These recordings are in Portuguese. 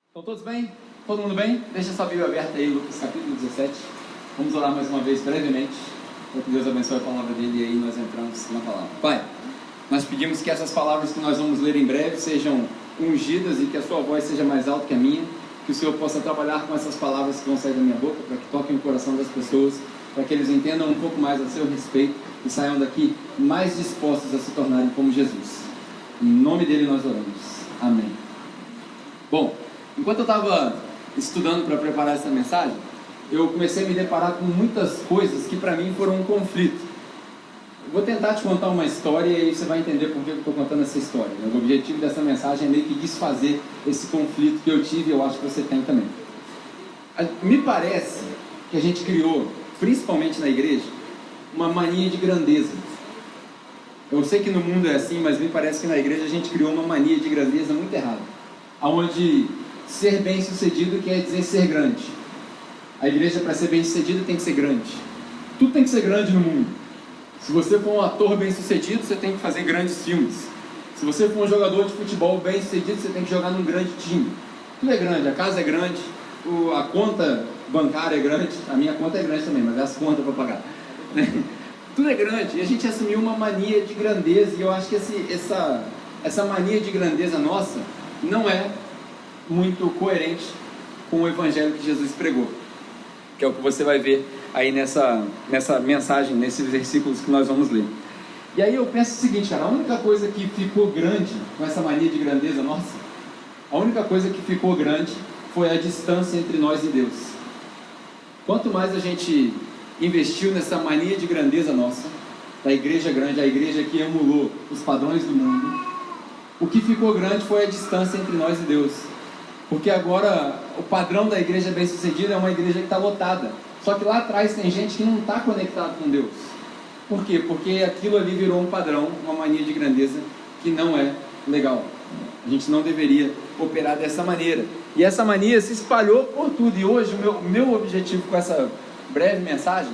Estão todos bem? Todo mundo bem? Deixa sua Bíblia aberta aí, Lucas capítulo 17. Vamos orar mais uma vez brevemente, para que Deus abençoe a palavra dele e aí nós entramos na palavra. Pai, nós pedimos que essas palavras que nós vamos ler em breve sejam ungidas e que a sua voz seja mais alta que a minha, que o Senhor possa trabalhar com essas palavras que vão sair da minha boca, para que toquem o coração das pessoas, para que eles entendam um pouco mais a seu respeito e saiam daqui mais dispostos a se tornarem como Jesus. Em nome dele nós oramos. Amém. Bom, enquanto eu estava estudando para preparar essa mensagem, eu comecei a me deparar com muitas coisas que para mim foram um conflito. Eu vou tentar te contar uma história e aí você vai entender por que eu estou contando essa história. O objetivo dessa mensagem é meio que desfazer esse conflito que eu tive e eu acho que você tem também. Me parece que a gente criou, principalmente na igreja, uma mania de grandeza. Eu sei que no mundo é assim, mas me parece que na igreja a gente criou uma mania de grandeza muito errada, onde ser bem sucedido quer dizer ser grande. A igreja, para ser bem sucedida, tem que ser grande. Tudo tem que ser grande no mundo. Se você for um ator bem sucedido, você tem que fazer grandes filmes. Se você for um jogador de futebol bem sucedido, você tem que jogar num grande time. Tudo é grande, a casa é grande, a conta bancária é grande. A minha conta é grande também, mas é as contas para pagar. Tudo é grande, e a gente assumiu uma mania de grandeza, e eu acho que essa mania de grandeza nossa não é muito coerente com o evangelho que Jesus pregou, que é o que você vai ver aí nessa mensagem, nesses versículos que nós vamos ler. E aí eu penso o seguinte, cara, a única coisa que ficou grande com essa mania de grandeza nossa, a única coisa que ficou grande foi a distância entre nós e Deus. Quanto mais a gente investiu nessa mania de grandeza nossa, da igreja grande, a igreja que emulou os padrões do mundo, o que ficou grande foi a distância entre nós e Deus. Porque agora o padrão da igreja bem-sucedida é uma igreja que está lotada. Só que lá atrás tem gente que não está conectado com Deus. Por quê? Porque aquilo ali virou um padrão, uma mania de grandeza que não é legal. A gente não deveria operar dessa maneira. E essa mania se espalhou por tudo. E hoje o meu objetivo com essa breve mensagem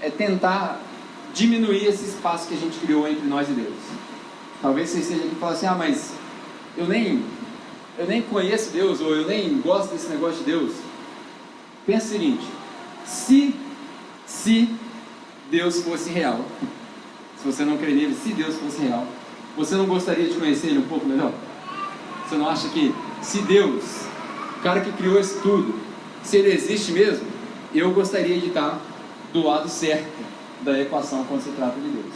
é tentar diminuir esse espaço que a gente criou entre nós e Deus. Talvez você esteja aqui e fale assim, mas eu nem conheço Deus, ou eu nem gosto desse negócio de Deus. Pensa o seguinte, se Deus fosse real, se você não crê nele, se Deus fosse real, você não gostaria de conhecer ele um pouco melhor? Você não acha que se Deus, o cara que criou isso tudo, se ele existe mesmo, eu gostaria de estar do lado certo da equação quando se trata de Deus.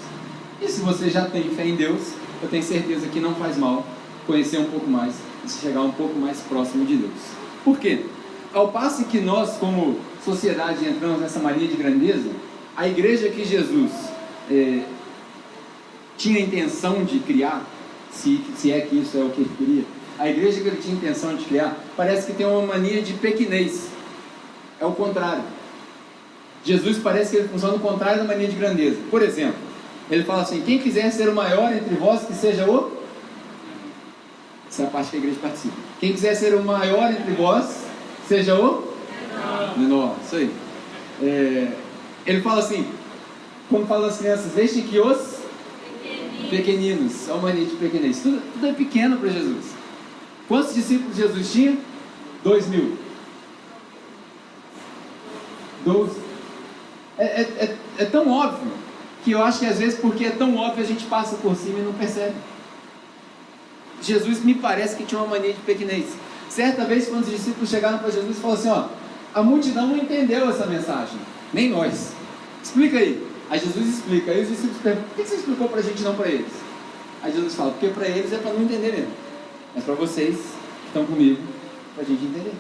E se você já tem fé em Deus, eu tenho certeza que não faz mal conhecer um pouco mais e chegar um pouco mais próximo de Deus. Por quê? Ao passo que nós, como sociedade, entramos nessa mania de grandeza, a igreja que Jesus tinha intenção de criar, se é que isso é o que ele queria, a igreja que ele tinha intenção de criar, parece que tem uma mania de pequenez. É o contrário. Jesus parece que ele funciona no contrário da mania de grandeza. Por exemplo, ele fala assim, quem quiser ser o maior entre vós, que seja o... Essa é a parte que a igreja participa. Quem quiser ser o maior entre vós, seja o... menor. Isso aí. Ele fala assim, como fala as crianças, deixe que os pequeninos, a mania de pequenez. Tudo é pequeno para Jesus. Quantos discípulos Jesus tinha? 2.000. 12. É tão óbvio que eu acho que às vezes porque é tão óbvio a gente passa por cima e não percebe. Jesus me parece que tinha uma mania de pequenez. Certa vez quando os discípulos chegaram para Jesus e falaram assim, a multidão não entendeu essa mensagem, nem nós, explica aí. Aí Jesus explica, aí os discípulos perguntam, por que você explicou para a gente e não para eles? Aí Jesus fala, porque para eles é para não entender mesmo, é para vocês que estão comigo, para a gente entender.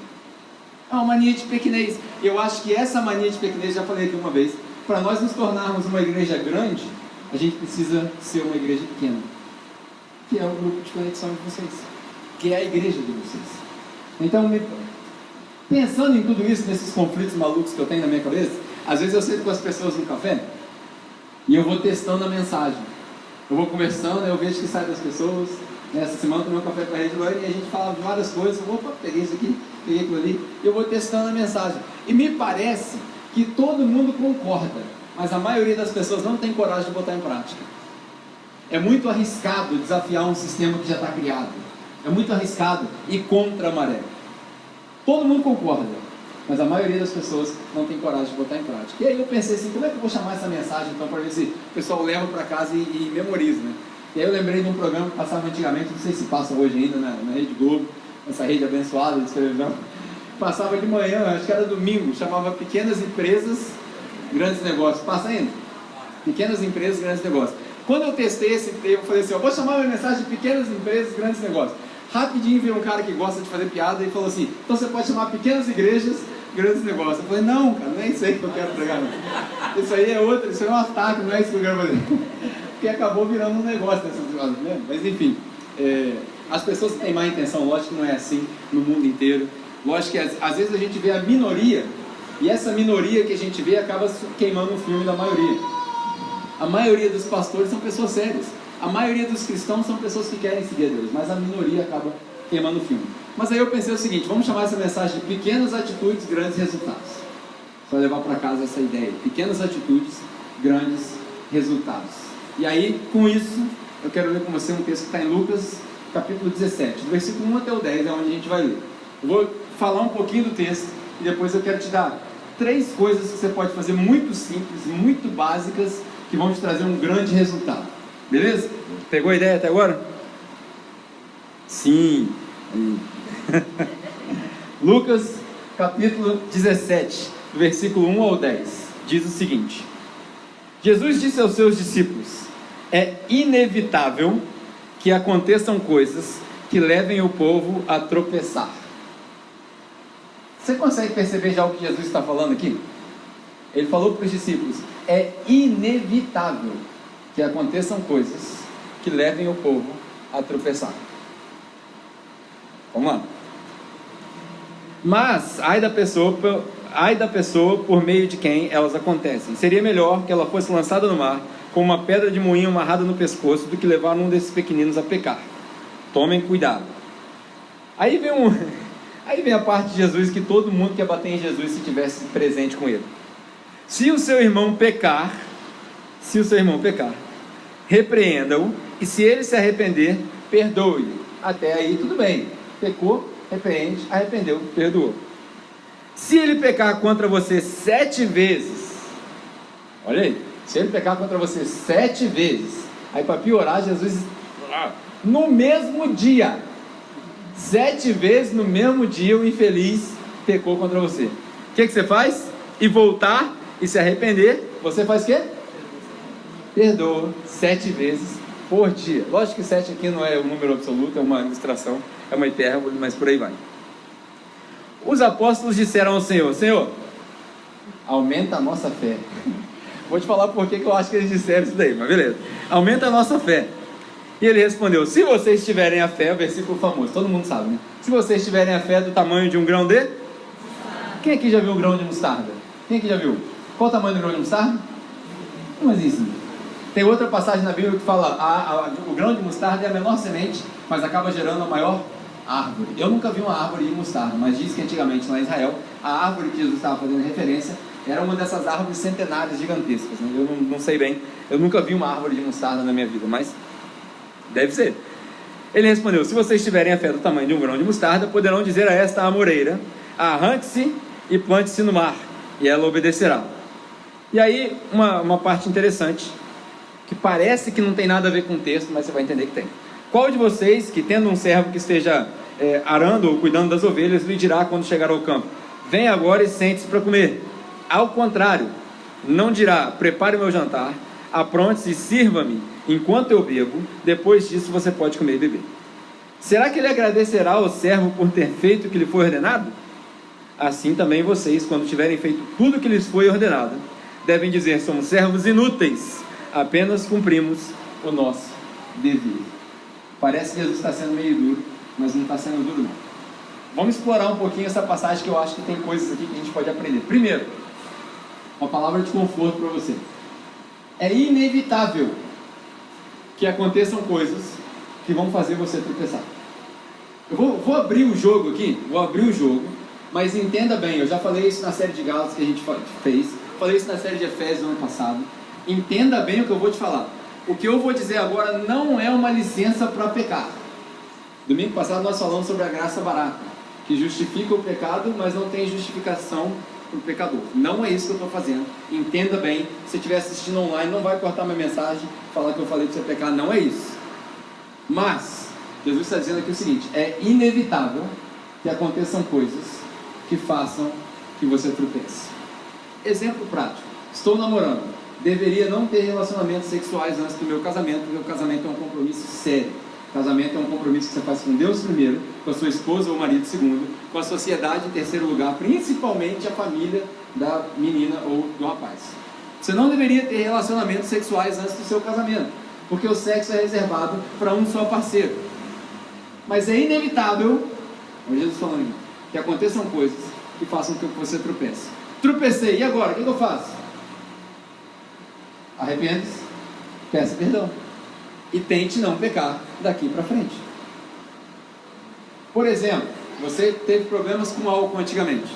É uma mania de pequenez. Eu acho que essa mania de pequenez, já falei aqui uma vez, para nós nos tornarmos uma igreja grande, a gente precisa ser uma igreja pequena, que é o grupo de conexão de vocês, que é a igreja de vocês. Então, pensando em tudo isso, nesses conflitos malucos que eu tenho na minha cabeça, às vezes eu sento com as pessoas no café e eu vou testando a mensagem. Eu vou conversando, eu vejo que sai das pessoas. Essa semana eu tomei um café com a Rede Glória e a gente falava de várias coisas. Opa, peguei isso aqui, peguei aquilo ali. E eu vou testando a mensagem. E me parece que todo mundo concorda, mas a maioria das pessoas não tem coragem de botar em prática. É muito arriscado desafiar um sistema que já está criado. É muito arriscado ir contra a maré. Todo mundo concorda, mas a maioria das pessoas não tem coragem de botar em prática. E aí eu pensei assim, como é que eu vou chamar essa mensagem então para ver se o pessoal leva para casa e memoriza, né? E aí eu lembrei de um programa que passava antigamente, não sei se passa hoje ainda na Rede Globo, essa rede abençoada de televisão. Passava de manhã, acho que era domingo, chamava Pequenas Empresas, Grandes Negócios. Passa ainda? Pequenas Empresas, Grandes Negócios. Quando eu testei esse tema, eu falei assim, eu vou chamar minha mensagem de Pequenas Empresas, Grandes Negócios. Rapidinho veio um cara que gosta de fazer piada e falou assim, então você pode chamar Pequenas Igrejas, Grandes Negócios. Eu falei, não, cara, não é isso aí que eu quero pregar. Não. Isso aí é outro, isso aí é um ataque, não é isso que eu quero fazer. Porque acabou virando um negócio nessas coisas, né? Mas enfim, as pessoas que têm má intenção, lógico que não é assim no mundo inteiro. Lógico que às vezes a gente vê a minoria, e essa minoria que a gente vê acaba queimando o filme da maioria. A maioria dos pastores são pessoas sérias. A maioria dos cristãos são pessoas que querem seguir a Deus, mas a minoria acaba queimando o filme. Mas aí eu pensei o seguinte, vamos chamar essa mensagem de pequenas atitudes, grandes resultados. Só levar para casa essa ideia, pequenas atitudes, grandes resultados. E aí, com isso, eu quero ler com você um texto que está em Lucas, capítulo 17, do versículo 1 até o 10, é onde a gente vai ler. Eu vou falar um pouquinho do texto, e depois eu quero te dar 3 coisas que você pode fazer muito simples, muito básicas, que vão te trazer um grande resultado. Beleza? Pegou a ideia até agora? Sim. Lucas, capítulo 17, versículo 1 ao 10, diz o seguinte: Jesus disse aos seus discípulos: é inevitável que aconteçam coisas que levem o povo a tropeçar. Você consegue perceber já o que Jesus está falando aqui? Ele falou para os discípulos: é inevitável que aconteçam coisas que levem o povo a tropeçar. Vamos lá. Mas, ai da pessoa por meio de quem elas acontecem. Seria melhor que ela fosse lançada no mar com uma pedra de moinho amarrada no pescoço do que levar um desses pequeninos a pecar. Tomem cuidado. Aí vem a parte de Jesus que todo mundo quer bater em Jesus se estivesse presente com ele. Se o seu irmão pecar, repreenda-o, e se ele se arrepender, perdoe-lhe. Até aí tudo bem. Pecou, repreende, arrependeu, perdoou. Se ele pecar contra você 7 vezes, olha aí, se ele pecar contra você 7 vezes, aí para piorar, Jesus, no mesmo dia, 7 vezes no mesmo dia, o infeliz pecou contra você. O que você faz? E voltar e se arrepender, você faz o quê? Perdoa 7 vezes por dia. Lógico que 7 aqui não é um número absoluto, é uma ilustração, é uma hipérbole, mas por aí vai. Os apóstolos disseram ao Senhor: Senhor, aumenta a nossa fé. Vou te falar por que eu acho que eles disseram isso daí, mas beleza. Aumenta a nossa fé. E ele respondeu: se vocês tiverem a fé, o versículo famoso, todo mundo sabe, né? Se vocês tiverem a fé do tamanho de um grão de... Quem aqui já viu um grão de mostarda? Quem aqui já viu? Qual o tamanho do grão de mostarda? Como assim? Tem outra passagem na Bíblia que fala o grão de mostarda é a menor semente, mas acaba gerando a maior árvore. Eu nunca vi uma árvore de mostarda, mas diz que antigamente lá em Israel, a árvore que Jesus estava fazendo referência era uma dessas árvores centenárias gigantescas, né? Eu não sei bem, eu nunca vi uma árvore de mostarda na minha vida, mas deve ser. Ele respondeu: se vocês tiverem a fé do tamanho de um grão de mostarda, poderão dizer a esta amoreira: arranque-se e plante-se no mar, e ela obedecerá. E aí, uma parte interessante, que parece que não tem nada a ver com o texto, mas você vai entender que tem. Qual de vocês, que tendo um servo que esteja arando ou cuidando das ovelhas, lhe dirá quando chegar ao campo: vem agora e sente-se para comer? Ao contrário, não dirá: prepare o meu jantar, apronte-se e sirva-me enquanto eu bebo, depois disso você pode comer e beber. Será que ele agradecerá ao servo por ter feito o que lhe foi ordenado? Assim também vocês, quando tiverem feito tudo o que lhes foi ordenado, devem dizer: somos servos inúteis, apenas cumprimos o nosso dever. Parece que Jesus está sendo meio duro, mas não está sendo duro não. Vamos explorar um pouquinho essa passagem, que eu acho que tem coisas aqui que a gente pode aprender. Primeiro, uma palavra de conforto para você. É inevitável que aconteçam coisas que vão fazer você tropeçar. Eu vou abrir o jogo aqui, mas entenda bem, eu já falei isso na série de Gálatas que a gente fez, falei isso na série de Efésios no ano passado. Entenda bem o que eu vou te falar. O que eu vou dizer agora não é uma licença para pecar. Domingo passado nós falamos sobre a graça barata. que justifica o pecado, mas não tem justificação para o pecador. Não é isso que eu estou fazendo. Entenda bem. Se estiver assistindo online, não vai cortar minha mensagem, falar que eu falei para você pecar. Não é isso. Mas Jesus está dizendo aqui o seguinte: é inevitável que aconteçam coisas que façam que você tropece. Exemplo prático: estou namorando, deveria não ter relacionamentos sexuais antes do meu casamento, porque o casamento é um compromisso sério. O casamento é um compromisso que você faz com Deus primeiro, com a sua esposa ou marido segundo, com a sociedade em terceiro lugar, principalmente a família da menina ou do rapaz. Você não deveria ter relacionamentos sexuais antes do seu casamento, porque o sexo é reservado para um só parceiro. Mas é inevitável, como Jesus falando aqui, que aconteçam coisas que façam com que você tropece. Tropecei, e agora? O que eu faço? Arrependa-se, peça perdão e tente não pecar daqui para frente. Por exemplo, você teve problemas com álcool antigamente,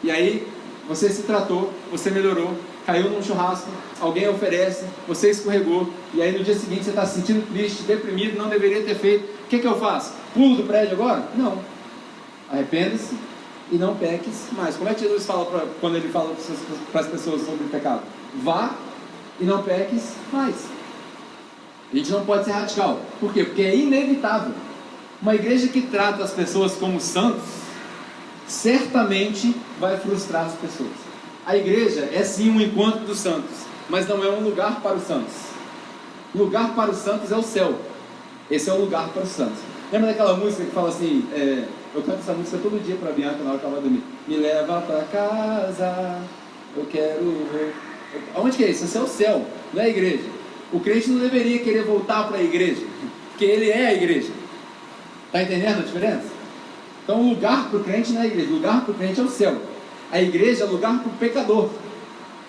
e aí você se tratou, você melhorou, caiu num churrasco, alguém oferece, você escorregou, e aí no dia seguinte você está se sentindo triste, deprimido, não deveria ter feito. O que eu faço? Pulo do prédio agora? Não. Arrependa-se e não peques mais. Como é que Jesus fala quando ele fala para as pessoas sobre o pecado? Vá e não peques mais. A gente não pode ser radical. Por quê? Porque é inevitável. Uma igreja que trata as pessoas como santos certamente vai frustrar as pessoas. A igreja é sim um encontro dos santos, mas não é um lugar para os santos. O lugar para os santos é o céu. Esse é o lugar para os santos. Lembra daquela música que fala assim, eu canto essa música todo dia para a Bianca na hora que ela vai dormir: me leva para casa, eu quero ver. Aonde que é isso? Esse é o céu, não é a igreja. O crente não deveria querer voltar para a igreja, porque ele é a igreja. Está entendendo a diferença? Então o lugar para o crente não é a igreja, o lugar para o crente é o céu. A igreja é lugar para o pecador.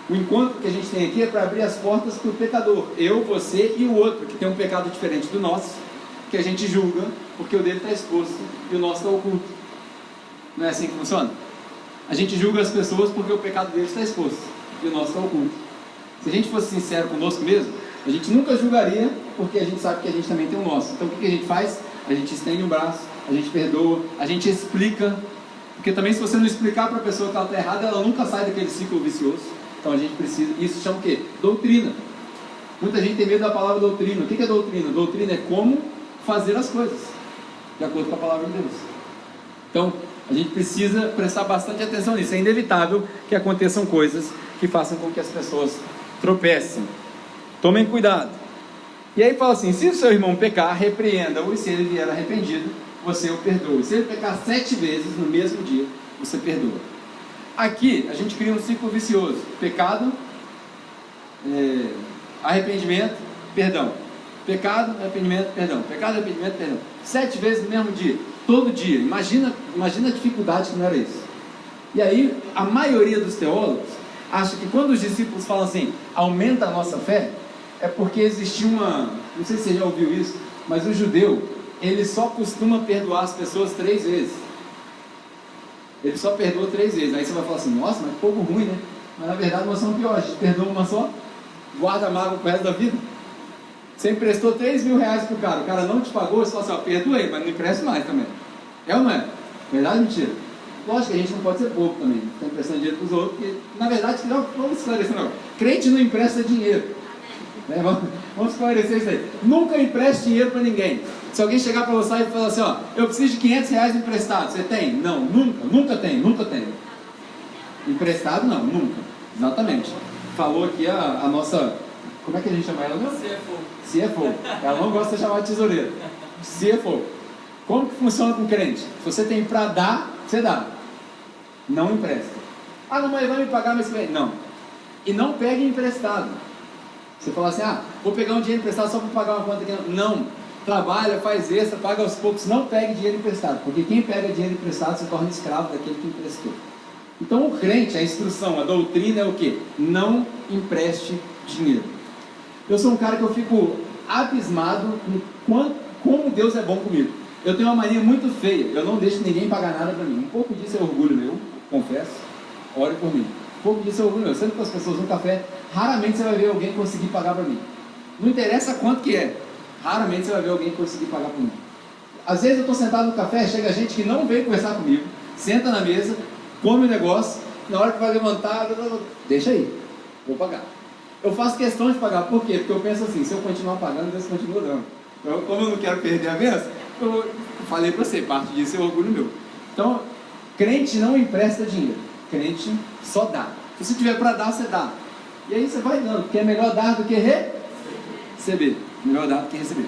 O encontro que a gente tem aqui é para abrir as portas para o pecador. Eu, você e o outro, que tem um pecado diferente do nosso, que a gente julga, porque o dele está exposto e o nosso está oculto. Não é assim que funciona? A gente julga as pessoas porque o pecado deles está exposto e o nosso está oculto. Se a gente fosse sincero conosco mesmo, a gente nunca julgaria, porque a gente sabe que a gente também tem o nosso. Então o que a gente faz? A gente estende um braço, a gente perdoa, a gente explica. Porque também, se você não explicar para a pessoa que ela está errada, ela nunca sai daquele ciclo vicioso. Então a gente precisa, isso chama o quê? Doutrina. Muita gente tem medo da palavra doutrina. O que é doutrina? Doutrina é como fazer as coisas de acordo com a palavra de Deus. Então a gente precisa prestar bastante atenção nisso. É inevitável que aconteçam coisas que façam com que as pessoas tropecem. Tomem cuidado. E aí fala assim: se o seu irmão pecar, repreenda-o, e se ele vier arrependido, você o perdoa. Se ele pecar 7 vezes no mesmo dia, você perdoa. Aqui a gente cria um ciclo vicioso: pecado, arrependimento, perdão. Pecado, arrependimento, perdão. Pecado, arrependimento, perdão. 7 vezes no mesmo dia, todo dia. Imagina a dificuldade que não era isso. E aí a maioria dos teólogos acha que quando os discípulos falam assim, aumenta a nossa fé, é porque existia não sei se você já ouviu isso, mas o judeu, ele só costuma perdoar as pessoas 3 vezes. Ele só perdoa 3 vezes. Aí você vai falar assim: nossa, mas que povo ruim, né? Mas na verdade nós somos piores. A gente perdoa uma só, guarda a mágoa pro resto da vida. Você emprestou 3 mil reais pro cara, o cara não te pagou, você fala assim: ó, perdoei, mas não empresto mais também. É ou não é? Verdade ou mentira? Lógico que a gente não pode ser bobo também, ficar emprestando dinheiro pros outros, porque na verdade, vamos esclarecer não. Crente não empresta dinheiro. Né? Vamos esclarecer isso aí. Nunca empreste dinheiro para ninguém. Se alguém chegar para você e falar assim: ó, eu preciso de 500 reais emprestado, você tem? Não, nunca tenho. Emprestado não, nunca. Exatamente. Falou aqui a nossa, como é que a gente chama ela mesmo? CFO. Ela não gosta de chamar de tesoureira. CFO. Como que funciona com crente? Se você tem para dar, você dá. Não empresta. Ah, não, mas vai me pagar mês que vem. Não. E não pegue emprestado. Você fala assim: ah, vou pegar um dinheiro emprestado só para pagar uma conta aqui. Não. Trabalha, faz extra, paga aos poucos. Não pegue dinheiro emprestado, porque quem pega dinheiro emprestado se torna escravo daquele que emprestou. Então o crente, a instrução, a doutrina é o quê? Não empreste dinheiro. Eu sou um cara que eu fico abismado com como Deus é bom comigo. Eu tenho uma mania muito feia: eu não deixo ninguém pagar nada para mim. Um pouco disso é orgulho meu, confesso. Ore por mim. Um pouco disso é orgulho meu. Sempre com as pessoas no café, raramente você vai ver alguém conseguir pagar para mim. Não interessa quanto que é. Raramente você vai ver alguém conseguir pagar por mim. Às vezes eu estou sentado no café, chega gente que não veio conversar comigo, senta na mesa, come o negócio, na hora que vai levantar, deixa aí, vou pagar. Eu faço questão de pagar, por quê? Porque eu penso assim, se eu continuar pagando, Deus continua dando. Então, como eu não quero perder a bênção, eu falei para você, parte disso é orgulho meu. Então, crente não empresta dinheiro, crente só dá. Se você tiver para dar, você dá. E aí você vai dando, porque é melhor dar do que receber. Melhor dar do que receber.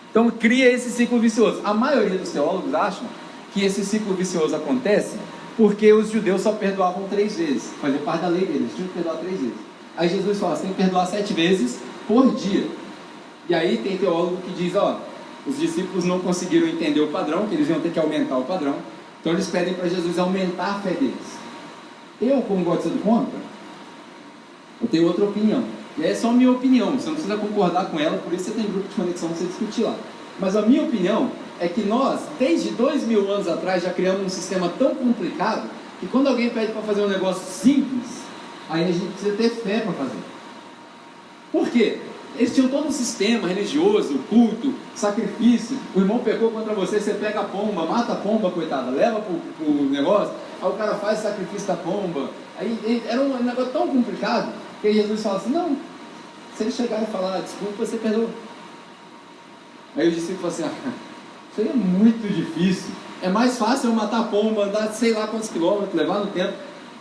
Então cria esse ciclo vicioso. A maioria dos teólogos acham que esse ciclo vicioso acontece porque os judeus só perdoavam 3 vezes. Fazia parte da lei deles, tinham que perdoar 3 vezes. Aí Jesus fala, você tem que perdoar 7 vezes por dia. E aí tem teólogo que diz, ó, os discípulos não conseguiram entender o padrão, que eles iam ter que aumentar o padrão. Então eles pedem para Jesus aumentar a fé deles. Eu, como gosto de ser do contra, eu tenho outra opinião. E é só minha opinião, você não precisa concordar com ela, por isso você tem grupo de conexão para você discutir lá. Mas a minha opinião é que nós, desde 2000 anos atrás, já criamos um sistema tão complicado, que quando alguém pede para fazer um negócio simples, aí a gente precisa ter fé para fazer. Por quê? Eles tinham todo um sistema religioso, culto, sacrifício. O irmão pecou contra você, você pega a pomba, mata a pomba, coitada, leva para o negócio, aí o cara faz o sacrifício da pomba. Aí era um negócio tão complicado, que Jesus fala assim, não, se ele chegar e falar, desculpa, você perdoa. Aí os discípulos falam assim, isso aí é muito difícil, é mais fácil eu matar a pomba, andar sei lá quantos quilômetros, levar no tempo.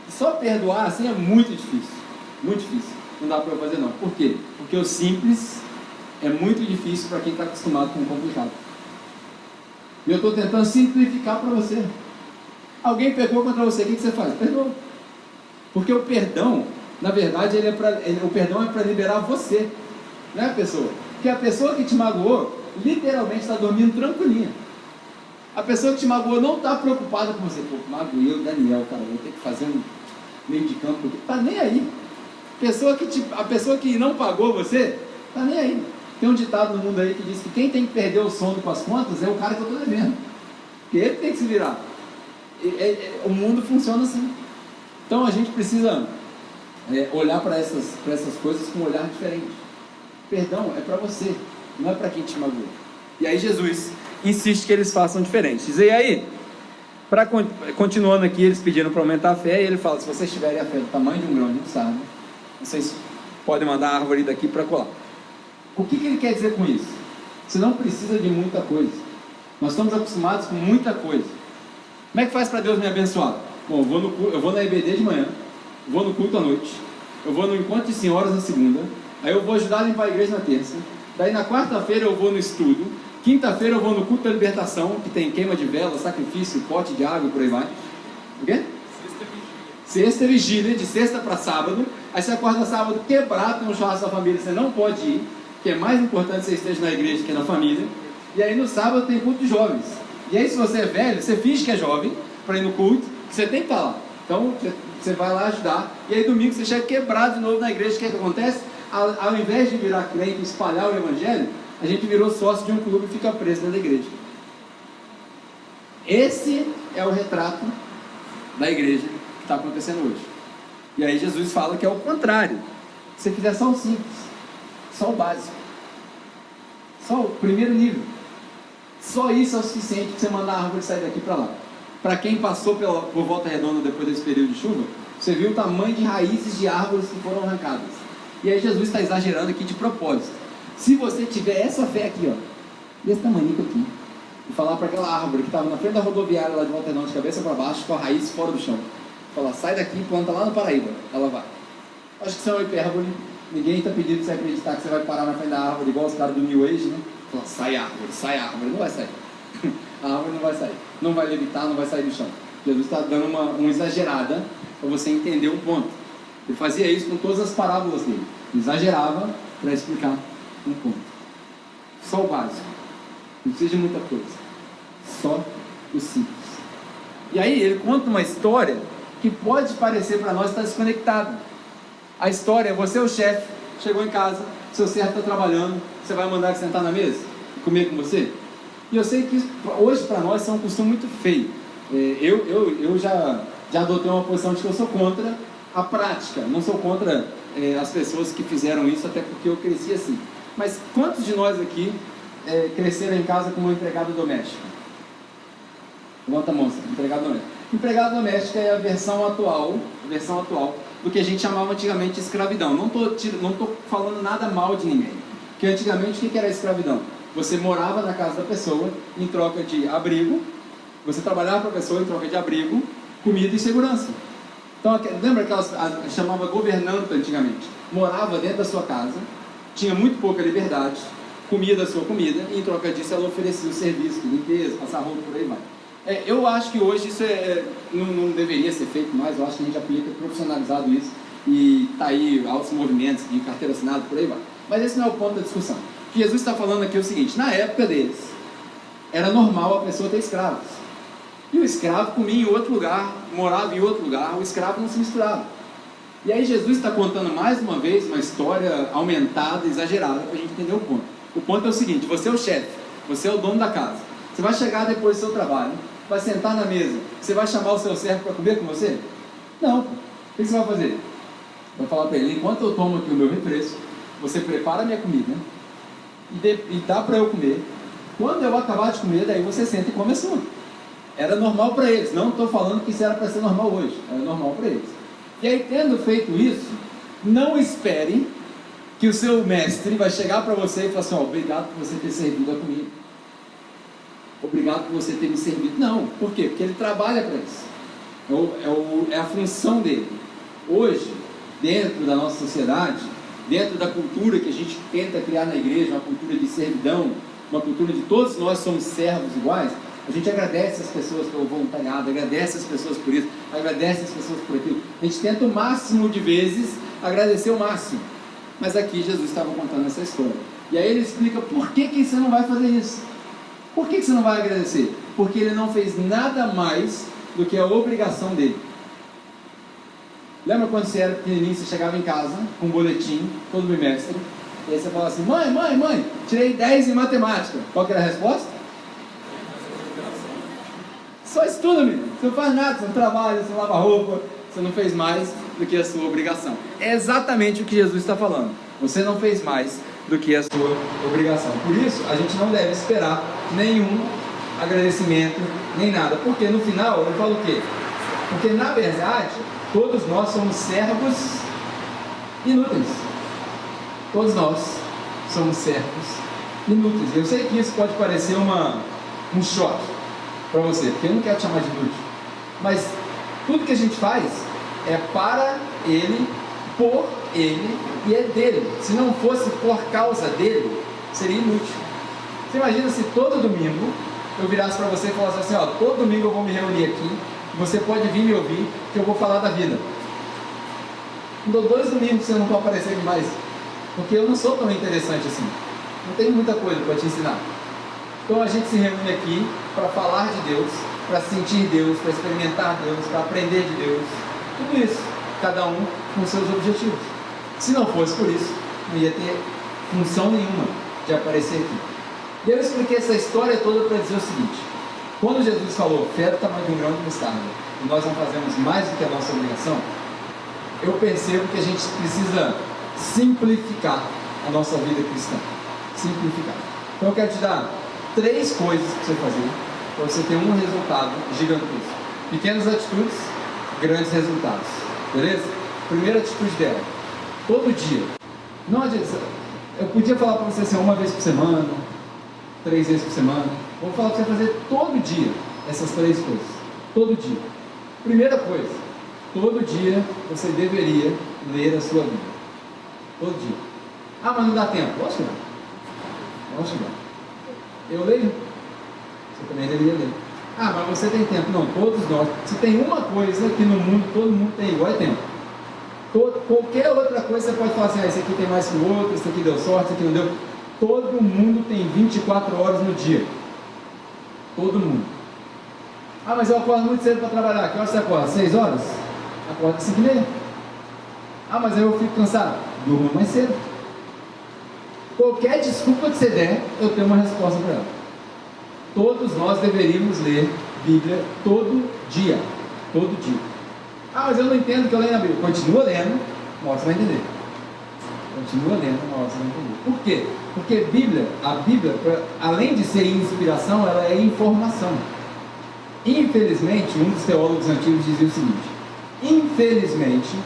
Só perdoar assim é muito difícil, muito difícil. Não dá para eu fazer não. Por quê? Porque o simples é muito difícil para quem está acostumado com o complicado. E eu estou tentando simplificar para você. Alguém pecou contra você, o que você faz? Perdoa. Porque o perdão, na verdade, o perdão é para liberar você, não é a pessoa. Porque a pessoa que te magoou, literalmente está dormindo tranquilinha. A pessoa que te magoou não está preocupada com você. Pô, magoei o Daniel, cara, vou ter que fazer um meio de campo aqui. Está nem aí. A pessoa que não pagou você, está nem aí. Tem um ditado no mundo aí que diz que quem tem que perder o sono com as contas é o cara que eu estou devendo. Porque ele tem que se virar. O mundo funciona assim. Então a gente precisa olhar para essas coisas com um olhar diferente. Perdão é para você, não é para quem te magoou. E aí Jesus insiste que eles façam diferente. Diz aí, continuando aqui, eles pediram para aumentar a fé, e ele fala, se vocês tiverem a fé do tamanho de um grão de mostarda, vocês podem mandar a árvore daqui para colar. O que ele quer dizer com isso? Você não precisa de muita coisa. Nós estamos acostumados com muita coisa. Como é que faz para Deus me abençoar? Bom, eu vou na EBD de manhã, vou no culto à noite, eu vou no encontro de senhoras na segunda, aí eu vou ajudar a limpar a igreja na terça, daí na quarta-feira eu vou no estudo, quinta-feira eu vou no culto da libertação, que tem queima de vela, sacrifício, pote de água e por aí vai. O quê? Sexta vigília, de sexta para sábado. Aí você acorda sábado quebrado, tem um churrasco da família, você não pode ir, que é mais importante que você esteja na igreja que na família. E aí no sábado tem culto de jovens. E aí se você é velho, você finge que é jovem, para ir no culto, que você tem que estar lá. Então você vai lá ajudar. E aí domingo você chega quebrado de novo na igreja. O que acontece? Ao invés de virar crente e espalhar o evangelho, a gente virou sócio de um clube e fica preso dentro da igreja. Esse é o retrato da igreja que está acontecendo hoje. E aí Jesus fala que é o contrário. Se você fizer só o simples, só o básico, só o primeiro nível, só isso é o suficiente para você mandar a árvore sair daqui para lá. Para quem passou por Volta Redonda depois desse período de chuva, você viu o tamanho de raízes de árvores que foram arrancadas. E aí Jesus está exagerando aqui de propósito. Se você tiver essa fé aqui, ó, desse tamanho aqui, e falar para aquela árvore que estava na frente da rodoviária lá de Volta Redonda, de cabeça para baixo, com a raiz fora do chão, falar, sai daqui e planta lá no Paraíba, ela vai. Acho que isso é uma hipérbole. Ninguém está pedindo para você acreditar que você vai parar na frente da árvore igual os caras do New Age, né? Falar, sai árvore, não vai sair. A árvore não vai sair, não vai levitar, não vai sair do chão. Jesus está dando uma exagerada para você entender um ponto. Ele fazia isso com todas as parábolas dele. Exagerava para explicar um ponto. Só o básico. Não precisa de muita coisa. Só o simples. E aí ele conta uma história que pode parecer para nós estar desconectada. A história é você é o chefe, chegou em casa, seu servo está trabalhando, você vai mandar ele sentar na mesa e comer com você? E eu sei que isso, hoje para nós, é um costume muito feio. Eu já adotei uma posição de que eu sou contra a prática, não sou contra as pessoas que fizeram isso, até porque eu cresci assim. Mas quantos de nós aqui cresceram em casa com uma empregada doméstica? Levanta a mão, empregada doméstica. Empregada doméstica é a versão atual do que a gente chamava antigamente de escravidão. Não estou falando nada mal de ninguém. Porque antigamente o que era a escravidão? Você morava na casa da pessoa em troca de abrigo, você trabalhava para a pessoa em troca de abrigo, comida e segurança. Então, lembra que ela chamava governanta antigamente? Morava dentro da sua casa, tinha muito pouca liberdade, comia da sua comida, e em troca disso ela oferecia o serviço de limpeza, passar roupa, por aí vai. Eu acho que hoje isso não deveria ser feito mais, eu acho que a gente já podia ter profissionalizado isso, e está aí altos movimentos de carteira assinada, por aí vai. Mas esse não é o ponto da discussão. O que Jesus está falando aqui é o seguinte: na época deles, era normal a pessoa ter escravos. E o escravo comia em outro lugar, morava em outro lugar, o escravo não se misturava. E aí Jesus está contando mais uma vez uma história aumentada, exagerada, para a gente entender o ponto. O ponto é o seguinte: você é o chefe, você é o dono da casa. Você vai chegar depois do seu trabalho, vai sentar na mesa, você vai chamar o seu servo para comer com você? Não. O que você vai fazer? Vai falar para ele: enquanto eu tomo aqui o meu refresco, você prepara a minha comida e dá para eu comer. Quando eu acabar de comer, daí você senta e come a sua. Era normal para eles. Não estou falando que isso era para ser normal hoje. Era normal para eles. E aí, tendo feito isso, não espere que o seu mestre vai chegar para você e falar assim: obrigado por você ter servido a comida. Obrigado por você ter me servido. Não. Por quê? Porque ele trabalha para isso. É a função dele. Hoje, dentro da nossa sociedade, dentro da cultura que a gente tenta criar na igreja, uma cultura de servidão, uma cultura de todos nós somos servos iguais, a gente agradece as pessoas pelo voluntariado, agradece as pessoas por isso, agradece as pessoas por aquilo. A gente tenta o máximo de vezes agradecer o máximo. Mas aqui Jesus estava contando essa história. E aí ele explica por que você não vai fazer isso. Por que você não vai agradecer? Porque ele não fez nada mais do que a obrigação dele. Lembra quando você era pequenininho, você chegava em casa com um boletim, todo bimestre, e aí você falava assim: mãe, tirei 10 em matemática. Qual que era a resposta? Só estuda, menino. Você não faz nada, você não trabalha, você não lava roupa, você não fez mais do que a sua obrigação. É exatamente o que Jesus está falando. Você não fez mais do que a sua obrigação. Por isso, a gente não deve esperar nenhum agradecimento, nem nada. Porque no final, ele fala o quê? Porque na verdade, todos nós somos servos inúteis. Todos nós somos servos inúteis. Eu sei que isso pode parecer um choque para você, porque eu não quero te chamar de inútil. Mas tudo que a gente faz é para Ele, por Ele e é dele. Se não fosse por causa dele, seria inútil. Você imagina se todo domingo eu virasse para você e falasse assim: todo domingo eu vou me reunir aqui, você pode vir me ouvir, que eu vou falar da vida. Dou 2 domingos que você não pode aparecer demais, porque eu não sou tão interessante assim, não tenho muita coisa para te ensinar. Então a gente se reúne aqui para falar de Deus, para sentir Deus, para experimentar Deus, para aprender de Deus, tudo isso, cada um com seus objetivos. Se não fosse por isso, não ia ter função nenhuma de aparecer aqui. E eu expliquei essa história toda para dizer o seguinte: quando Jesus falou fé do tamanho de um grão de mostarda, e nós não fazemos mais do que a nossa obrigação, eu percebo que a gente precisa simplificar a nossa vida cristã. Simplificar. Então eu quero te dar 3 coisas para você fazer, para você ter um resultado gigantesco. Pequenas atitudes, grandes resultados. Beleza? Primeira atitude dela: todo dia. Não adianta. Eu podia falar para você assim, 1 vez por semana, 3 vezes por semana. Vou falar para você fazer todo dia essas 3 coisas. Todo dia. Primeira coisa: todo dia você deveria ler a sua Bíblia. Todo dia. Mas não dá tempo. Lógico que não. Lógico que não. Eu leio. Você também deveria ler. Mas você tem tempo. Não, todos nós. Se tem uma coisa que no mundo todo mundo tem igual, é tempo. Qualquer outra coisa você pode falar assim: esse aqui tem mais que o outro, esse aqui deu sorte, esse aqui não deu. Todo mundo tem 24 horas no dia. Todo mundo. Mas eu acordo muito cedo para trabalhar. Que hora você acorda? 6 horas? Acorda às 5h30. Mas aí eu fico cansado. Durma mais cedo. Qualquer desculpa que você der, eu tenho uma resposta para ela. Todos nós deveríamos ler Bíblia todo dia. Todo dia. Mas eu não entendo o que eu leio na Bíblia. Continua lendo, você vai entender. Continua lendo, uma hora você vai entender. Por quê? Porque a Bíblia, além de ser inspiração, ela é informação. Infelizmente, um dos teólogos antigos dizia o seguinte: infelizmente,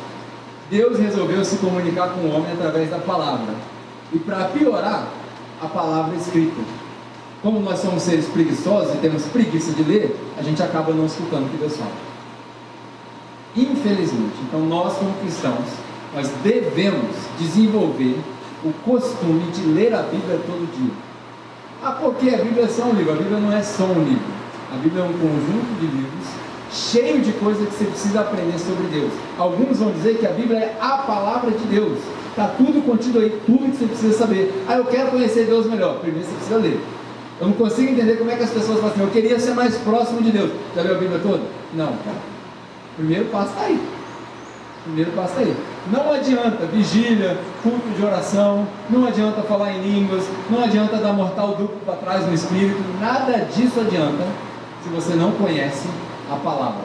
Deus resolveu se comunicar com o homem através da palavra. E para piorar, a palavra escrita. Como nós somos seres preguiçosos e temos preguiça de ler, a gente acaba não escutando o que Deus fala. Infelizmente. Então nós, como cristãos, nós devemos desenvolver o costume de ler a Bíblia todo dia. Porque a Bíblia é só um livro. A Bíblia não é só um livro. A Bíblia é um conjunto de livros cheio de coisas que você precisa aprender sobre Deus. Alguns vão dizer que a Bíblia é a palavra de Deus. Está tudo contido aí, tudo que você precisa saber. Eu quero conhecer Deus melhor. Primeiro você precisa ler. Eu não consigo entender como é que as pessoas falam assim: eu queria ser mais próximo de Deus. Já leu a Bíblia toda? Não, cara. O primeiro passo está aí. Não adianta vigília, culto de oração, não adianta falar em línguas, não adianta dar mortal duplo para trás no espírito, nada disso adianta se você não conhece a palavra.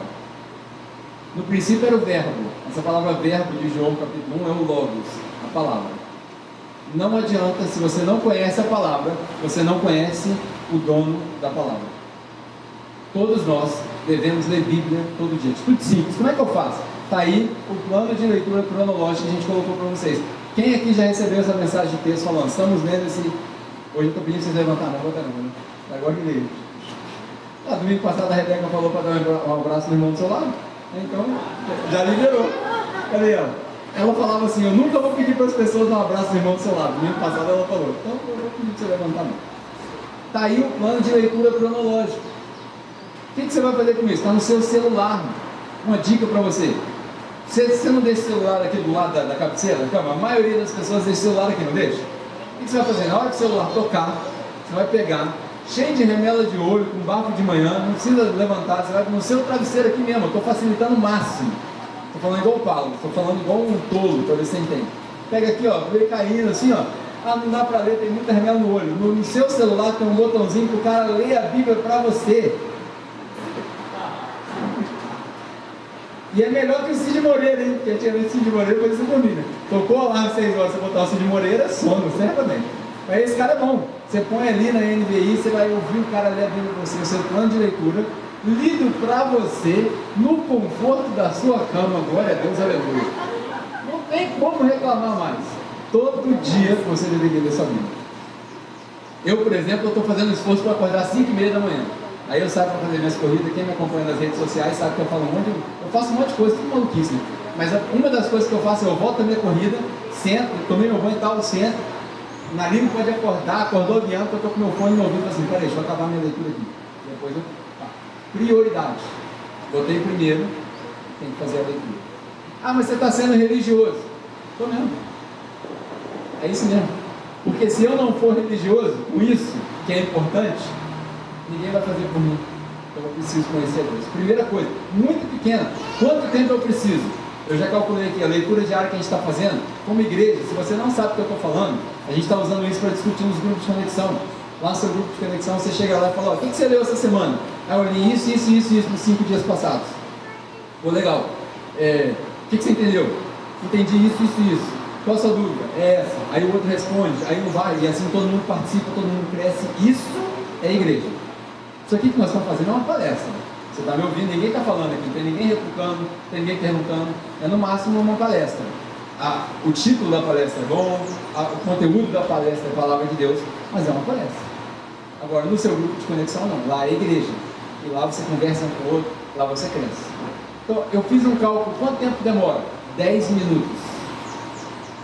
No princípio era o verbo. Essa palavra verbo de João capítulo 1 é o logos, a palavra. Não adianta, se você não conhece a palavra, você não conhece o dono da palavra. Todos nós devemos ler Bíblia todo dia. Tudo simples. Como é que eu faço? Está aí o plano de leitura cronológico que a gente colocou para vocês. Quem aqui já recebeu essa mensagem de texto falando? Estamos lendo esse... Hoje eu estou pedindo vocês levantar a mão, né? Agora que leio. Domingo passado a Rebeca falou para dar um abraço no irmão do seu lado. Então, já liberou. Cadê ela? Ela falava assim: eu nunca vou pedir para as pessoas dar um abraço no irmão do seu lado. Domingo passado ela falou. Então eu vou pedir para você levantar a mão. Está aí o plano de leitura cronológico. O que você vai fazer com isso? Está no seu celular. Uma dica para você: você não deixa o celular aqui do lado da cabeceira da cama? A maioria das pessoas deixa o celular aqui, não deixa? O que você vai fazer? Na hora que o celular tocar, você vai pegar, cheio de remela de olho, com bafo de manhã, não precisa levantar, você vai no seu travesseiro aqui mesmo. Eu estou facilitando o máximo. Estou falando igual o Paulo, estou falando igual um tolo, para ver se você entende. Pega aqui, ó, veio caindo assim, ó. Não dá para ler, tem muita remela no olho. No seu celular tem um botãozinho para o cara ler a Bíblia para você. E é melhor que o Cid Moreira, hein? Porque antigamente o Cid Moreira depois você dormir, né? Tocou lá às 6 horas, você botar o Cid Moreira, sono, certamente. Mas esse cara é bom. Você põe ali na NVI, você vai ouvir o cara ler a Bíblia para você, o seu plano de leitura, lido para você, no conforto da sua cama. Glória a Deus, aleluia. Não tem como reclamar mais. Todo dia você deveria ler sua Bíblia. Eu, por exemplo, estou fazendo um esforço para acordar às 5h30 da manhã. Aí eu saio para fazer minhas corridas. Quem me acompanha nas redes sociais sabe que eu faço um monte de coisa, tudo maluquice, né? Mas uma das coisas que eu faço, eu volto da minha corrida, sento, tomei meu banho e tal, sento. Na língua pode acordar, acordou guiando, eu estou com meu fone no ouvido, e assim: peraí, deixa eu acabar minha leitura aqui. Depois eu... Prioridade. Botei primeiro, tem que fazer a leitura. Mas você está sendo religioso. Estou mesmo. É isso mesmo. Porque se eu não for religioso com isso, que é importante, ninguém vai fazer por mim. Então eu preciso conhecer Deus. Primeira coisa, muito pequena: quanto tempo eu preciso? Eu já calculei aqui a leitura diária que a gente está fazendo. Como igreja, se você não sabe o que eu estou falando, a gente está usando isso para discutir nos grupos de conexão. Lá no seu grupo de conexão, você chega lá e fala: o que você leu essa semana? Eu li isso nos 5 dias passados. Legal. O que você entendeu? Entendi isso. Qual a sua dúvida? É essa. Aí o outro responde, aí um vai, e assim todo mundo participa, todo mundo cresce. Isso é igreja. Isso aqui que nós estamos fazendo é uma palestra. Você está me ouvindo, ninguém está falando aqui, não tem ninguém retrucando, não tem ninguém perguntando. É no máximo uma palestra. O título da palestra é bom, o conteúdo da palestra é a palavra de Deus, mas é uma palestra. Agora, no seu grupo de conexão, não. Lá é igreja. E lá você conversa com o outro, lá você cresce. Então, eu fiz um cálculo. Quanto tempo demora? 10 minutos.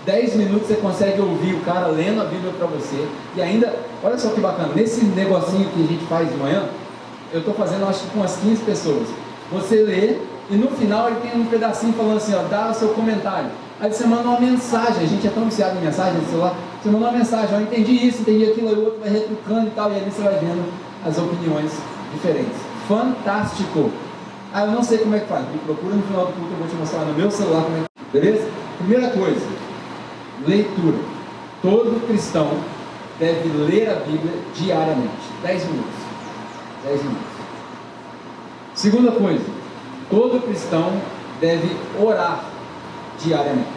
10 minutos você consegue ouvir o cara lendo a Bíblia para você. E ainda, olha só que bacana, nesse negocinho que a gente faz de manhã, eu estou fazendo, acho que com umas 15 pessoas. Você lê, e no final ele tem um pedacinho falando assim, ó, dá o seu comentário. Aí você manda uma mensagem. A gente é tão viciado em mensagem no celular. Você manda uma mensagem: eu entendi isso, entendi aquilo, aí o outro vai retrucando e tal, e ali você vai vendo as opiniões diferentes. Fantástico! Eu não sei como é que faz. Me procura no final do culto, eu vou te mostrar no meu celular como é que... Beleza? Primeira coisa, leitura. Todo cristão deve ler a Bíblia diariamente. 10 minutos. 10 minutos. Segunda coisa, todo cristão deve orar diariamente.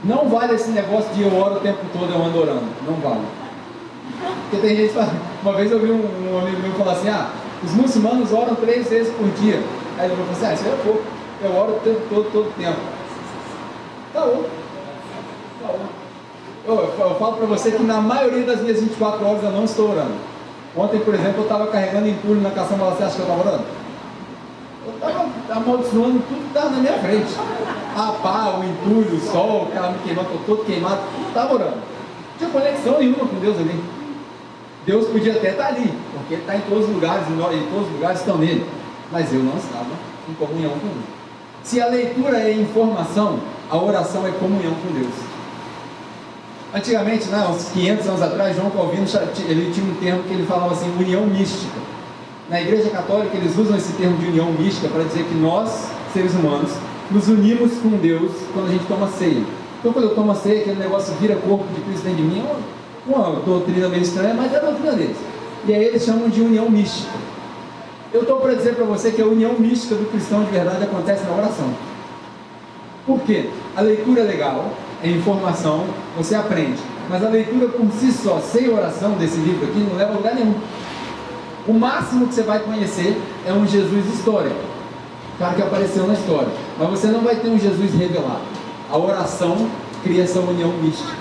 Não vale esse negócio de eu oro o tempo todo, eu ando orando. Não vale. Porque tem gente que fala, uma vez eu vi um amigo meu falar assim, os muçulmanos oram 3 vezes por dia. Aí ele falou assim, isso aí é pouco, eu oro o tempo todo o tempo. Tá bom. Eu falo para você que na maioria das minhas 24 horas eu não estou orando. Ontem, por exemplo, eu estava carregando entulho na caçamba, você acha que eu estava orando? Eu estava amaldiçoando tudo que estava na minha frente. A pá, o entulho, o sol, o cara me queimando, estou todo queimado, não estava orando. Não tinha conexão nenhuma com Deus ali. Deus podia até estar ali, porque Ele está em todos os lugares, e todos os lugares estão nele. Mas eu não estava em comunhão com Ele. Se a leitura é informação, a oração é comunhão com Deus. Antigamente, uns 500 anos atrás, João Calvino ele tinha um termo que ele falava assim, união mística. Na Igreja Católica eles usam esse termo de união mística para dizer que nós, seres humanos, nos unimos com Deus quando a gente toma ceia. Então quando eu tomo ceia, aquele negócio vira corpo de Cristo dentro de mim, é uma doutrina meio estranha, mas é a doutrina deles. E aí eles chamam de união mística. Eu estou para dizer para você que a união mística do cristão de verdade acontece na oração. Por quê? A leitura é legal, é informação, você aprende. Mas a leitura por si só, sem oração desse livro aqui, não leva a lugar nenhum. O máximo que você vai conhecer é um Jesus histórico, o cara que apareceu na história. Mas você não vai ter um Jesus revelado. A oração cria essa união mística.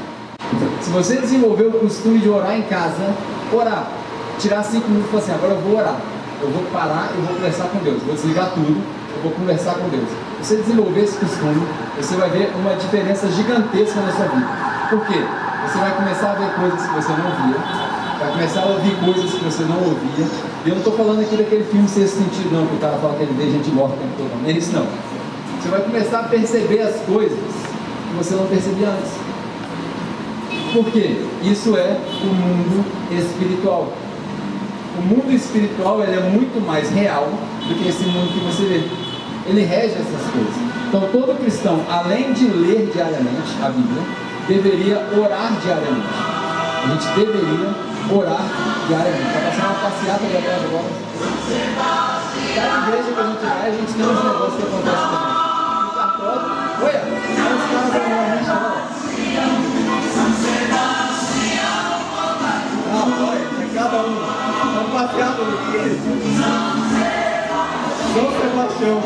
Se você desenvolver o costume de orar em casa, orar, tirar 5 minutos e falar assim, agora eu vou orar. Eu vou parar e vou conversar com Deus. Vou desligar tudo, eu vou conversar com Deus. Se você desenvolver esse costume, você vai ver uma diferença gigantesca na sua vida. Por quê? Você vai começar a ver coisas que você não via, vai começar a ouvir coisas que você não ouvia. E eu não estou falando aqui daquele filme Sexto Sentido, não, que o cara fala que ele vê gente morta o tempo todo. Não é isso, não. Você vai começar a perceber as coisas que você não percebia antes. Por quê? Isso é o mundo espiritual. O mundo espiritual ele é muito mais real do que esse mundo que você vê. Ele rege essas coisas. Então todo cristão, além de ler diariamente a Bíblia, deveria orar diariamente. A gente deveria orar diariamente. Vai passar uma passeada de atrás agora. Cada igreja que a gente vai, a gente tem uns negócios que acontecem também. No cartório, olha, os caras vão na lista, olha, é cada um. Uma passeada no dia. São Sebastião.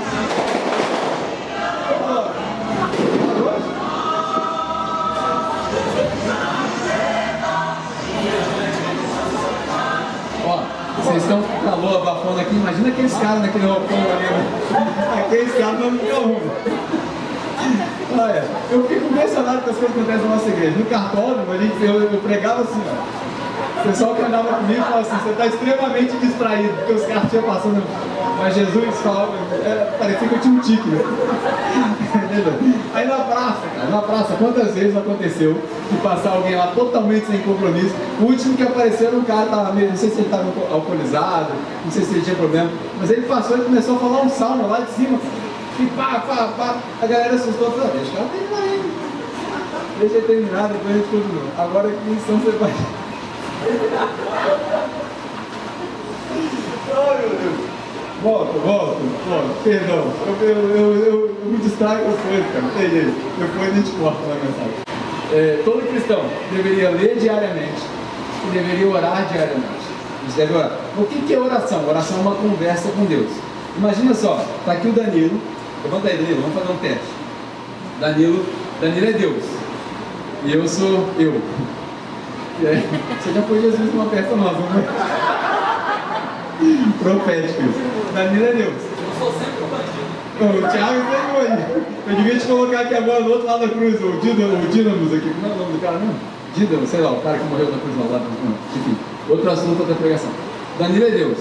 Ó, vocês estão com calor abafando aqui. Imagina aqueles caras naquele roupão ali. Aqueles caras não me arrumam. Olha, eu fico impressionado com as coisas que acontecem na nossa igreja. No cartódromo, eu pregava assim, ó. O pessoal que andava comigo falava assim, você está extremamente distraído, porque os caras tinham passando, mas Jesus falava, parecia que eu tinha um tique, né? Aí na praça, cara, na praça, quantas vezes aconteceu de passar alguém lá totalmente sem compromisso? O último que apareceu era um cara que estava meio, não sei se ele estava alcoolizado, não sei se ele tinha problema, mas ele passou e começou a falar um salmo lá de cima, e pá, a galera assustou, falou, deixa o cara terminar aí, deixa ele terminar, depois a gente continua. Agora aqui em São Sebastião. Ai meu Deus. Volto, perdão. Eu me distraio com as coisas, cara. Não tem jeito. Depois a gente corta na mensagem. Todo cristão deveria ler diariamente e deveria orar diariamente. A gente deve orar. O que é oração? Oração é uma conversa com Deus. Imagina só, está aqui o Danilo. Levanta aí, Danilo, vamos fazer um teste. Danilo é Deus. E eu sou eu. Você já foi Jesus numa festa nossa, né? Profético. Danilo é Deus. Eu sou sempre o bandido. O Thiago pegou aí. Eu devia te colocar aqui agora do outro lado da cruz, o Dínamos aqui. Como é o nome do cara mesmo? Dínamos, sei lá, o cara que morreu na cruz lá. Enfim, outro assunto, outra pregação. Danilo é Deus.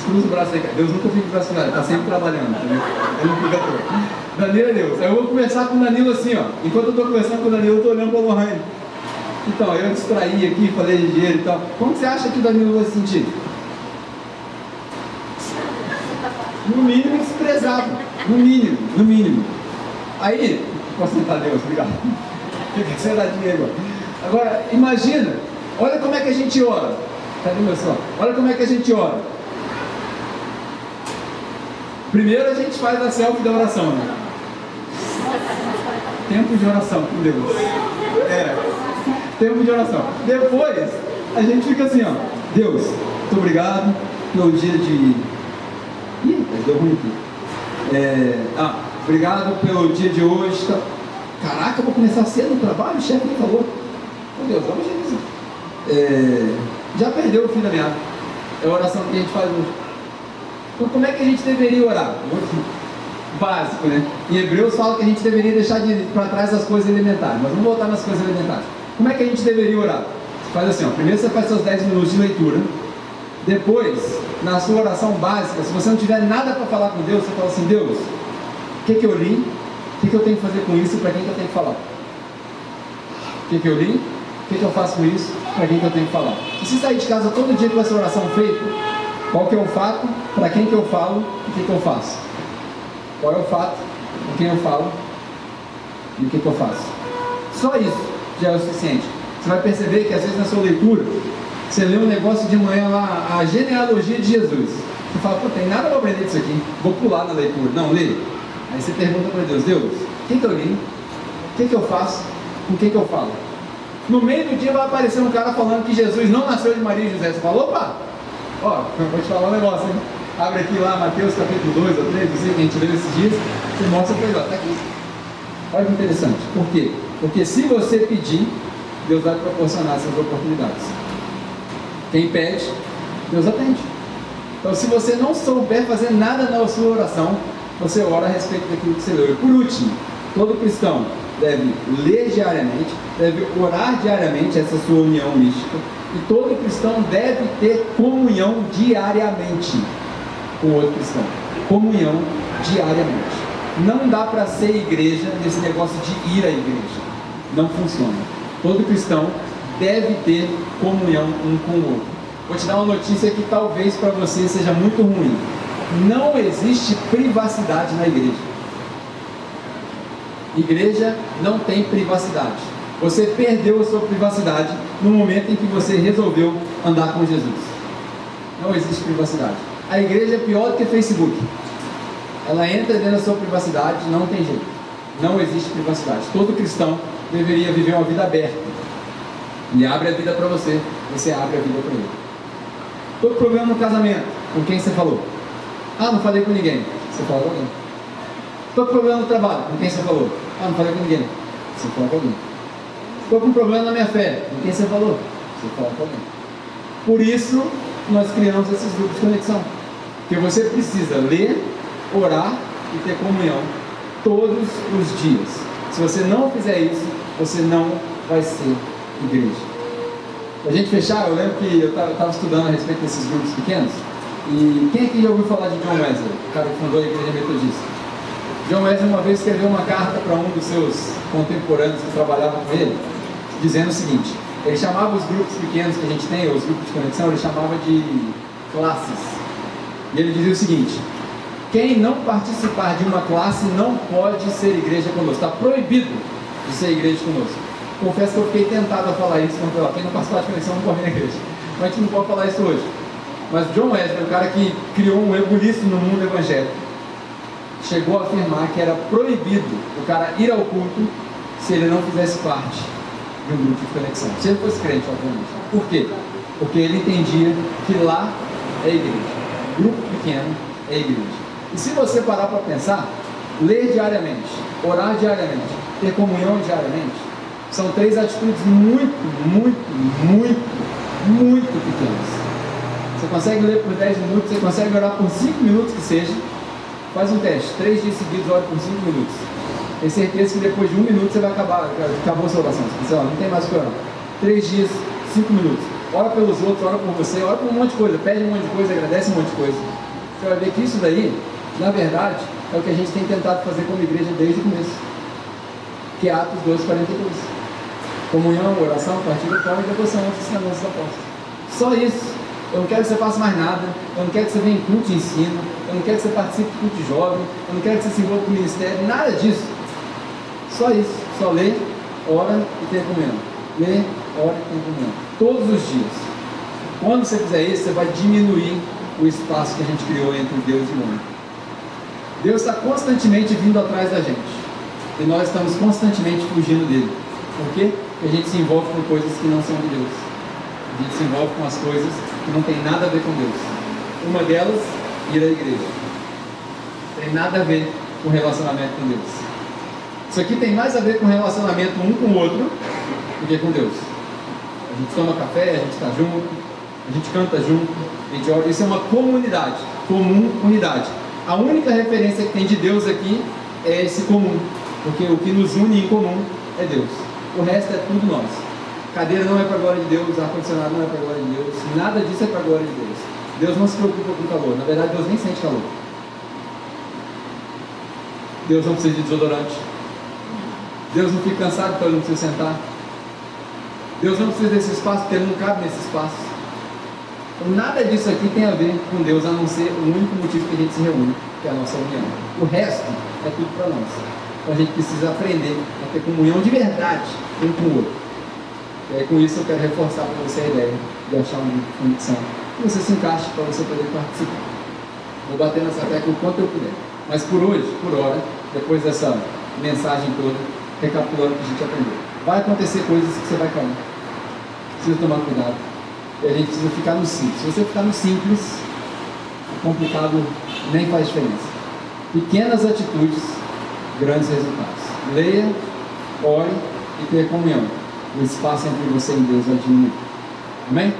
Cruza o braço aí, cara. Deus nunca fica vacinado, ele está sempre trabalhando, entendeu? Ele não fica todo. Danilo é Deus. Aí eu vou conversar com o Danilo assim, ó. Enquanto eu estou conversando com o Danilo, eu estou olhando para o Lohane. Então, eu distraí aqui, falei de dinheiro e tal. Como você acha que o Danilo vai se sentir? No mínimo desprezado. No mínimo. Aí, posso sentar, Deus, obrigado. Fica sentadinho aí agora. Agora, imagina, olha como é que a gente ora. Cadê meu som? Olha como é que a gente ora. Primeiro a gente faz a selfie da oração, né? tempo de oração com Deus. Tempo de oração. Depois, a gente fica assim, ó. Deus, muito obrigado pelo dia de... deu ruim aqui. Obrigado pelo dia de hoje. Caraca, eu vou começar cedo no trabalho, o chefe me falou. Meu Deus, vamos isso. Já perdeu o fim da meada. É a oração que a gente faz hoje. Então, como é que a gente deveria orar? Básico, né? Em Hebreus fala que a gente deveria deixar para trás as coisas elementares, mas vamos voltar nas coisas elementares. Como é que a gente deveria orar? Você faz assim, ó. Primeiro você faz seus 10 minutos de leitura. Depois, na sua oração básica, se você não tiver nada para falar com Deus, você fala assim: Deus, o que eu li? O que eu tenho que fazer com isso? Para quem que eu tenho que falar? O que eu li? O que eu faço com isso? Para quem que eu tenho que falar? Se você sair de casa todo dia com essa oração feita, qual que é o fato? Para quem que eu falo? O que eu faço? Qual é o fato? Com quem eu falo? E o que eu faço? Só isso já é o suficiente. Você vai perceber que às vezes na sua leitura você lê um negócio de manhã lá, a genealogia de Jesus. Você fala, pô, tem nada para aprender disso aqui, vou pular na leitura. Não, lê. Aí você pergunta para Deus: Deus, o que eu li? O que eu faço? Com quem que eu falo? No meio do dia vai aparecer um cara falando que Jesus não nasceu de Maria e José. Você fala: opa, ó, eu vou te falar um negócio, hein? Abre aqui lá Mateus capítulo 2 ou 3, não sei, que a gente leu esses dias, você mostra para ele, ó, tá aqui. Olha que interessante. Por quê? Porque se você pedir, Deus vai proporcionar essas oportunidades. Quem pede, Deus atende. Então, se você não souber fazer nada na sua oração, você ora a respeito daquilo que você leu. E por último, todo cristão deve ler diariamente, deve orar diariamente, essa sua união mística, e todo cristão deve ter comunhão diariamente com outro cristão. Comunhão diariamente. Não dá para ser igreja nesse negócio de ir à igreja. Não funciona. Todo cristão deve ter comunhão um com o outro. Vou te dar uma notícia que talvez para você seja muito ruim. Não existe privacidade na igreja. Igreja não tem privacidade. Você perdeu a sua privacidade no momento em que você resolveu andar com Jesus. Não existe privacidade. A igreja é pior do que Facebook. Ela entra dentro da sua privacidade, não tem jeito. Não existe privacidade. Todo cristão deveria viver uma vida aberta. Ele abre a vida para você, você abre a vida para ele. Todo problema no casamento, com quem você falou? Não falei com ninguém. Você falou com alguém. Todo problema no trabalho, com quem você falou? Não falei com ninguém. Você falou com alguém. Estou com um problema na minha fé, com quem você falou? Você falou com alguém. Por isso, nós criamos esses grupos de conexão. Porque você precisa ler, orar e ter comunhão todos os dias. Se você não fizer isso, você não vai ser igreja. Para a gente fechar, eu lembro que eu estava estudando a respeito desses grupos pequenos. E quem aqui já ouviu falar de John Wesley, o cara que fundou a igreja metodista? John Wesley uma vez escreveu uma carta para um dos seus contemporâneos que trabalhava com ele, dizendo o seguinte: ele chamava os grupos pequenos que a gente tem, os grupos de conexão, ele chamava de classes. E ele dizia o seguinte: quem não participar de uma classe não pode ser igreja conosco, está proibido de ser igreja conosco. Confesso que eu fiquei tentado a falar isso, quando quem não participar de conexão não pode vir na igreja, mas a gente não pode falar isso hoje. Mas John Wesley, o cara que criou um rebuliço no mundo evangélico, chegou a afirmar que era proibido o cara ir ao culto se ele não fizesse parte de um grupo de conexão, se ele fosse crente, obviamente. Por quê? Porque ele entendia que lá é igreja, grupo pequeno é igreja. E se você parar para pensar, ler diariamente, orar diariamente, ter comunhão diariamente, são 3 atitudes muito pequenas. Você consegue ler por 10 minutos, você consegue orar por 5 minutos que seja. Faz um teste, 3 dias seguidos, ore por 5 minutos. Tenho certeza que depois de 1 minuto você vai acabar, acabou a sua oração. Você fala, não tem mais o que orar. 3 dias, 5 minutos. Ora pelos outros, ora por você, ora por um monte de coisa, pede um monte de coisa, agradece um monte de coisa. Você vai ver que isso daí, na verdade, é o que a gente tem tentado fazer como igreja desde o começo. Que é Atos 2:42. Comunhão, oração, partilha, pão e devoção aos ensinamentos dos apóstolos. Só isso. Eu não quero que você faça mais nada, eu não quero que você venha em culto de ensino, eu não quero que você participe de culto de jovem, eu não quero que você se envolva com o ministério, nada disso. Só isso, só lê, ora e tem comunhão. Lê, ora e tem comunhão. Todos os dias. Quando você fizer isso, você vai diminuir o espaço que a gente criou entre Deus e o homem. Deus está constantemente vindo atrás da gente. E nós estamos constantemente fugindo dele. Por quê? Porque a gente se envolve com coisas que não são de Deus. A gente se envolve com as coisas que não tem nada a ver com Deus. Uma delas, ir à igreja. Tem nada a ver com relacionamento com Deus. Isso aqui tem mais a ver com relacionamento um com o outro do que com Deus. A gente toma café, a gente está junto, a gente canta junto, a gente ora. Isso é uma comunidade, comunidade. A única referência que tem de Deus aqui é esse comum, porque o que nos une em comum é Deus. O resto é tudo nós. Cadeira não é para a glória de Deus, ar-condicionado não é para a glória de Deus, nada disso é para a glória de Deus. Deus não se preocupa com calor, na verdade Deus nem sente calor. Deus não precisa de desodorante. Deus não fica cansado porque ele não precisa sentar. Deus não precisa desse espaço porque ele não cabe nesse espaço. Então, nada disso aqui tem a ver com Deus, a não ser o único motivo que a gente se reúne, que é a nossa união. O resto é tudo para nós. Então a gente precisa aprender a ter comunhão de verdade um com o outro. E aí, com isso eu quero reforçar para você a ideia de achar uma conexão que você se encaixe para você poder participar. Vou bater nessa tecla o quanto eu puder. Mas por hoje, por hora, depois dessa mensagem toda, recapitulando o que a gente aprendeu, vai acontecer coisas que você vai cair. Precisa tomar cuidado. E a gente precisa ficar no simples. Se você ficar no simples, o complicado nem faz diferença. Pequenas atitudes, grandes resultados. Leia, ore e tenha comunhão. O espaço entre você e Deus vai diminuir. Amém?